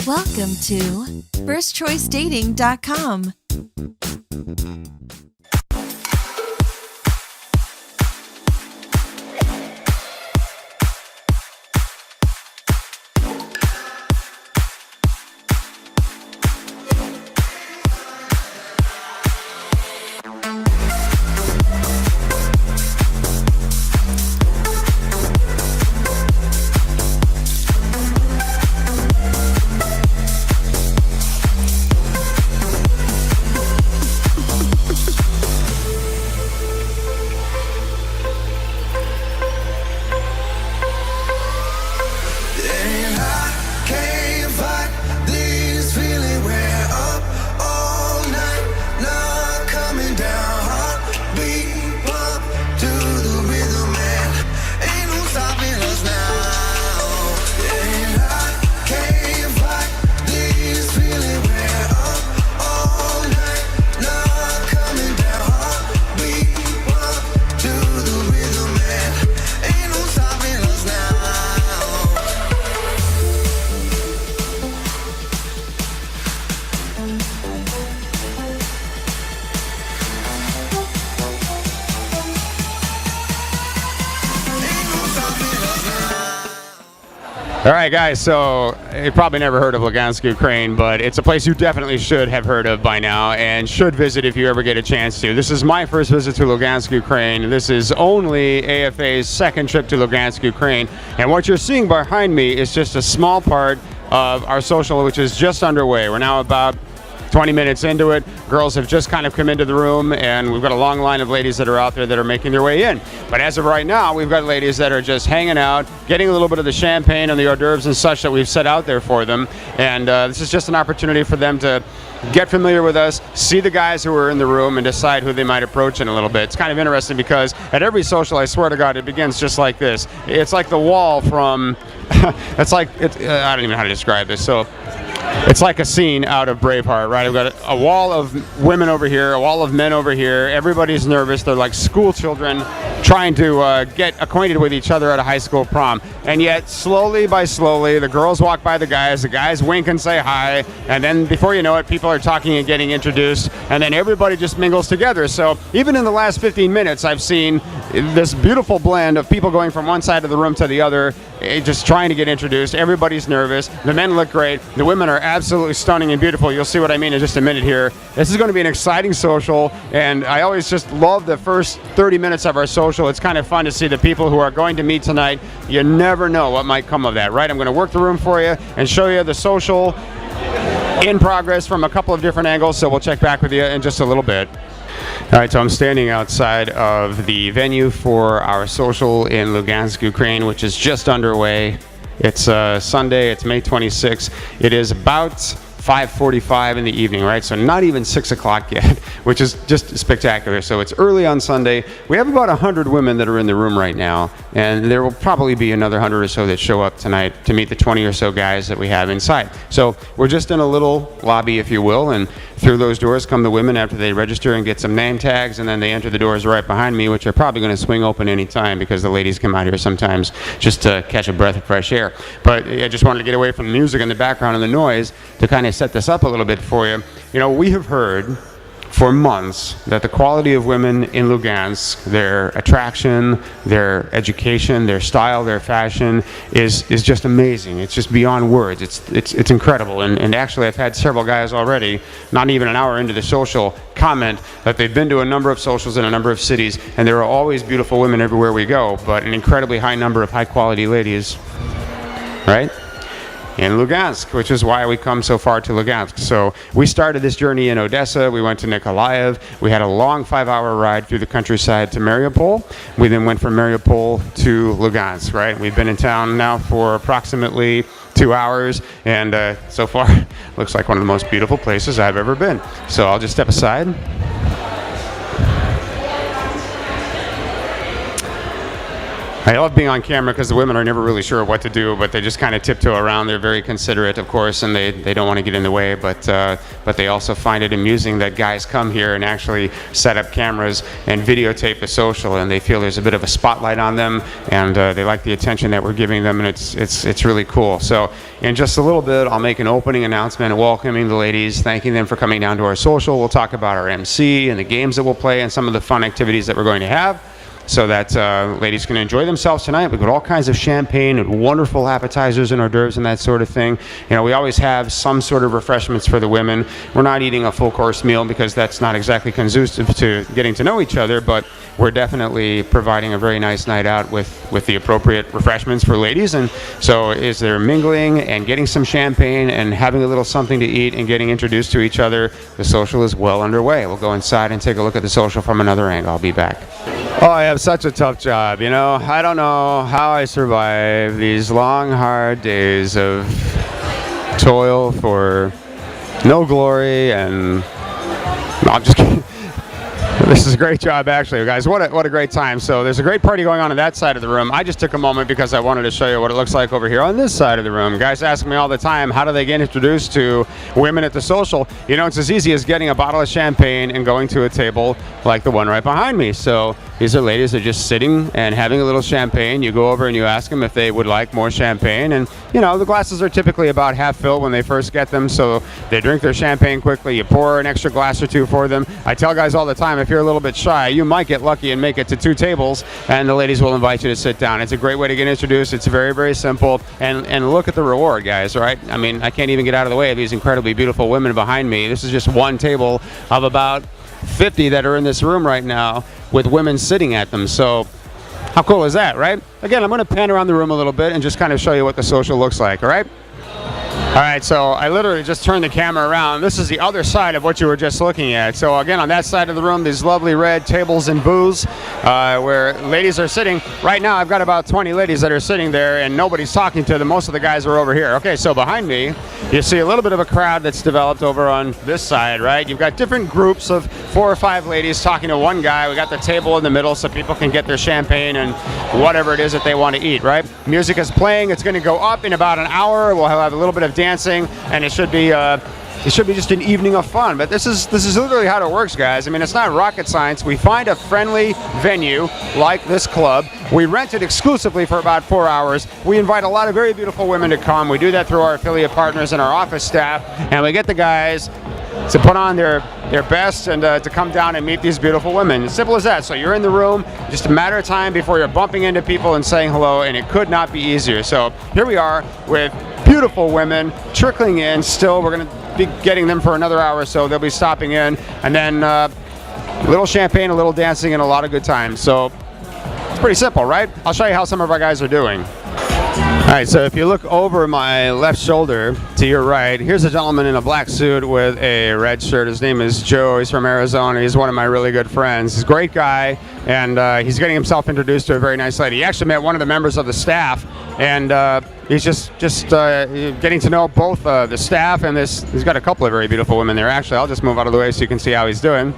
Welcome to firstchoicedating.com. All right, guys, so you probably never heard of Lugansk, Ukraine, but it's a place you definitely should have heard of by now and should visit if you ever get a chance to. This is my first visit to Lugansk, Ukraine. This is only AFA's second trip to Lugansk, Ukraine. And what you're seeing behind me is just a small part of our social, which is just underway. We're now about 20 minutes into it. Girls have just kind of come into the room, and we've got a long line of ladies that are out there that are making their way in. But as of right now, we've got ladies that are just hanging out, getting a little bit of the champagne and the hors d'oeuvres and such that we've set out there for them. And this is just an opportunity for them to get familiar with us, see the guys who are in the room, and decide who they might approach in a little bit. It's kind of interesting because at every social, I swear to God, it begins just like this. It's like the wall from, I don't even know how to describe this. So it's like a scene out of Braveheart, right? I've got a wall of women over here, a wall of men over here. Everybody's nervous. They're like school children trying to get acquainted with each other at a high school prom. And yet, slowly by slowly, the girls walk by the guys wink and say hi, and then before you know it, people are talking and getting introduced, and then everybody just mingles together. So even in the last 15 minutes, I've seen this beautiful blend of people going from one side of the room to the other, just trying to get introduced. Everybody's nervous. The men look great. The women are absolutely stunning and beautiful. You'll see what I mean in just a minute here. This is going to be an exciting social, and I always just love the first 30 minutes of our social. It's kind of fun to see the people who are going to meet tonight. You never know what might come of that, right? I'm going to work the room for you and show you the social in progress from a couple of different angles, so we'll check back with you in just a little bit. All right, so I'm standing outside of the venue for our social in Lugansk, Ukraine, which is just underway. It's Sunday, it's May 26th. It is about 5:45 in the evening, right? So not even 6 o'clock yet, which is just spectacular. So it's early on Sunday. We have about 100 women that are in the room right now, and there will probably be another 100 or so that show up tonight to meet the 20 or so guys that we have inside. So we're just in a little lobby, if you will, and through those doors come the women after they register and get some name tags, and then they enter the doors right behind me, which are probably going to swing open any time because the ladies come out here sometimes just to catch a breath of fresh air. But I just wanted to get away from the music in the background and the noise to kind of set this up a little bit for you. You know, we have heard for months that the quality of women in Lugansk, their attraction, their education, their style, their fashion is just amazing. It's just beyond words. It's incredible. And actually, I've had several guys already, not even an hour into the social, comment that they've been to a number of socials in a number of cities, and there are always beautiful women everywhere we go, but an incredibly high number of high-quality ladies, right? In Lugansk, which is why we come so far to Lugansk. So we started this journey in Odessa. We went to Nikolaev. We had a long 5-hour ride through the countryside to Mariupol. We then went from Mariupol to Lugansk, right? We've been in town now for approximately 2 hours, and so far looks like one of the most beautiful places I've ever been. So I'll just step aside. I love being on camera because the women are never really sure what to do, but they just kind of tiptoe around. They're very considerate, of course, and they don't want to get in the way, but they also find it amusing that guys come here and actually set up cameras and videotape the social, and they feel there's a bit of a spotlight on them, and they like the attention that we're giving them, and it's really cool. So in just a little bit, I'll make an opening announcement welcoming the ladies, thanking them for coming down to our social. We'll talk about our MC and the games that we'll play and some of the fun activities that we're going to have, so that ladies can enjoy themselves tonight. We've got all kinds of champagne and wonderful appetizers and hors d'oeuvres and that sort of thing. You know, we always have some sort of refreshments for the women. We're not eating a full course meal because that's not exactly conducive to getting to know each other, but we're definitely providing a very nice night out with the appropriate refreshments for ladies. And so as they're mingling and getting some champagne and having a little something to eat and getting introduced to each other, the social is well underway. We'll go inside and take a look at the social from another angle. I'll be back. Oh, I have such a tough job, you know. I don't know how I survive these long, hard days of toil for no glory, and no, I'm just kidding. This is a great job, actually, guys. What a great time. So there's a great party going on that side of the room. I just took a moment because I wanted to show you what it looks like over here on this side of the room. Guys ask me all the time, how do they get introduced to women at the social? You know, it's as easy as getting a bottle of champagne and going to a table like the one right behind me. So these are ladies that are just sitting and having a little champagne. You go over and you ask them if they would like more champagne. And, you know, the glasses are typically about half filled when they first get them, so they drink their champagne quickly. You pour an extra glass or two for them. I tell guys all the time, if you're a little bit shy, you might get lucky and make it to 2 tables, and the ladies will invite you to sit down. It's a great way to get introduced. It's very, very simple. And look at the reward, guys, right? I mean, I can't even get out of the way of these incredibly beautiful women behind me. This is just one table of about 50 that are in this room right now with women sitting at them. So how cool is that, right? Again, I'm going to pan around the room a little bit and just kind of show you what the social looks like, all right? All right, so I literally just turned the camera around. This is the other side of what you were just looking at. So again, on that side of the room, these lovely red tables and booths where ladies are sitting. Right now, I've got about 20 ladies that are sitting there, and nobody's talking to them. Most of the guys are over here. Okay, so behind me, you see a little bit of a crowd that's developed over on this side, right? You've got different groups of 4 or 5 ladies talking to one guy. We got the table in the middle so people can get their champagne and whatever it is that they want to eat, right? Music is playing. It's going to go up in about an hour. We'll have a little bit of dancing, and it should be just an evening of fun. But this is literally how it works, guys. I mean, it's not rocket science. We find a friendly venue like this club. We rent it exclusively for about 4 hours. We invite a lot of very beautiful women to come. We do that through our affiliate partners and our office staff, and we get the guys to put on their best and to come down and meet these beautiful women. As simple as that. So you're in the room, just a matter of time before you're bumping into people and saying hello, and it could not be easier. So here we are with beautiful women trickling in. Still, we're going to be getting them for another hour or so. They'll be stopping in, and then a little champagne, a little dancing, and a lot of good times. So it's pretty simple, right? I'll show you how some of our guys are doing. All right, so if you look over my left shoulder to your right, here's a gentleman in a black suit with a red shirt. His name is Joe. He's from Arizona. He's one of my really good friends. He's a great guy, and he's getting himself introduced to a very nice lady. He actually met one of the members of the staff, and he's just getting to know both the staff and this. He's got a couple of very beautiful women there. Actually, I'll just move out of the way so you can see how he's doing.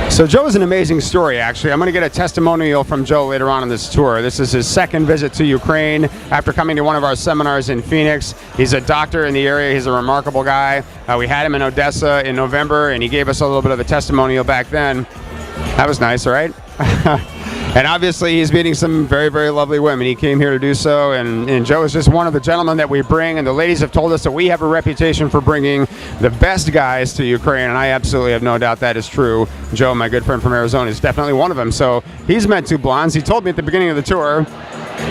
So Joe is an amazing story, actually. I'm going to get a testimonial from Joe later on in this tour. This is his second visit to Ukraine after coming to one of our seminars in Phoenix. He's a doctor in the area. He's a remarkable guy. We had him in Odessa in November, and he gave us a little bit of a testimonial back then. That was nice, right? And obviously, he's meeting some very, very lovely women. He came here to do so, and Joe is just one of the gentlemen that we bring, and the ladies have told us that we have a reputation for bringing the best guys to Ukraine, and I absolutely have no doubt that is true. Joe, my good friend from Arizona, is definitely one of them. So he's met 2 blondes. He told me at the beginning of the tour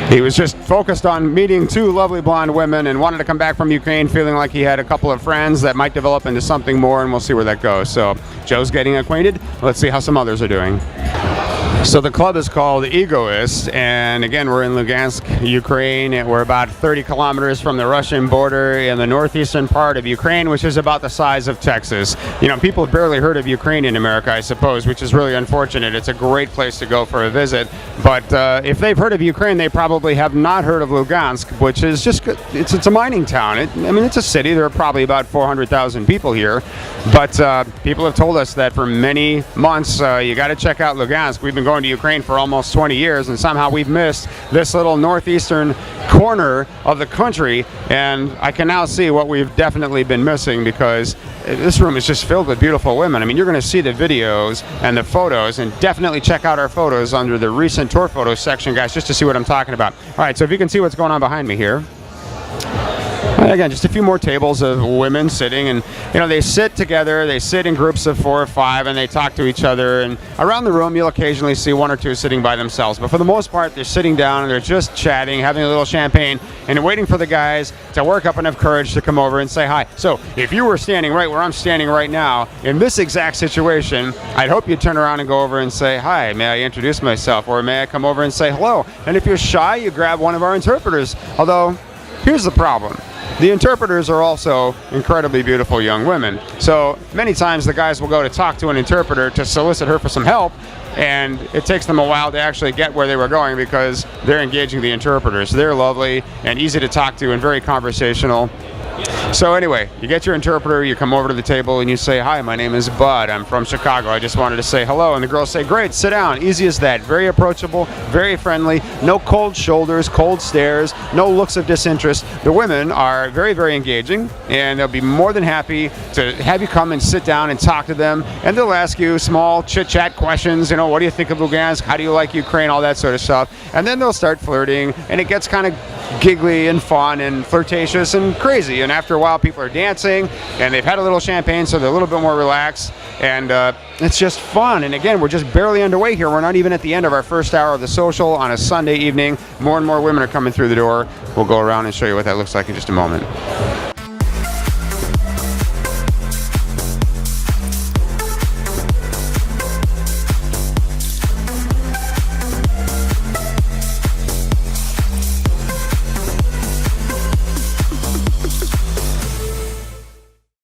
he was just focused on meeting 2 lovely blonde women and wanted to come back from Ukraine feeling like he had a couple of friends that might develop into something more, and we'll see where that goes. So Joe's getting acquainted. Let's see how some others are doing. So the club is called Egoist, and again, we're in Lugansk, Ukraine. We're about 30 kilometers from the Russian border in the northeastern part of Ukraine, which is about the size of Texas. You know, people have barely heard of Ukraine in America, I suppose, which is really unfortunate. It's a great place to go for a visit, but if they've heard of Ukraine, they probably have not heard of Lugansk, which is just, it's a mining town. I mean, it's a city. There are probably about 400,000 people here, but people have told us that for many months, you got to check out Lugansk. We've been going to Ukraine for almost 20 years, and somehow we've missed this little northeastern corner of the country. And I can now see what we've definitely been missing, because this room is just filled with beautiful women. I mean, you're going to see the videos and the photos, and definitely check out our photos under the recent tour photos section, guys, just to see what I'm talking about. All right, so if you can see what's going on behind me here. Again, just a few more tables of women sitting, and they sit together, they sit in groups of 4 or 5, and they talk to each other. And around the room you'll occasionally see 1 or 2 sitting by themselves, but for the most part they're sitting down and they're just chatting, having a little champagne, and waiting for the guys to work up enough courage to come over and say hi. So if you were standing right where I'm standing right now in this exact situation, I'd hope you'd turn around and go over and say, hi, may I introduce myself, or may I come over and say hello? And if you're shy, you grab one of our interpreters. Although, here's the problem. The interpreters are also incredibly beautiful young women. So many times the guys will go to talk to an interpreter to solicit her for some help, and it takes them a while to actually get where they were going, because they're engaging the interpreters. They're lovely and easy to talk to and very conversational. So anyway, you get your interpreter, you come over to the table and you say, hi, my name is Bud, I'm from Chicago, I just wanted to say hello. And the girls say, great, sit down. Easy as that. Very approachable, very friendly, no cold shoulders, cold stares, no looks of disinterest. The women are very, very engaging, and they'll be more than happy to have you come and sit down and talk to them. And they'll ask you small chit-chat questions, what do you think of Lugansk, how do you like Ukraine, all that sort of stuff. And then they'll start flirting, and it gets kind of giggly and fun and flirtatious and crazy. And after a while, people are dancing and they've had a little champagne, so they're a little bit more relaxed, and it's just fun. And again, we're just barely underway here. We're not even at the end of our first hour of the social on a Sunday evening. More and more women are coming through the door. We'll go around and show you what that looks like in just a moment.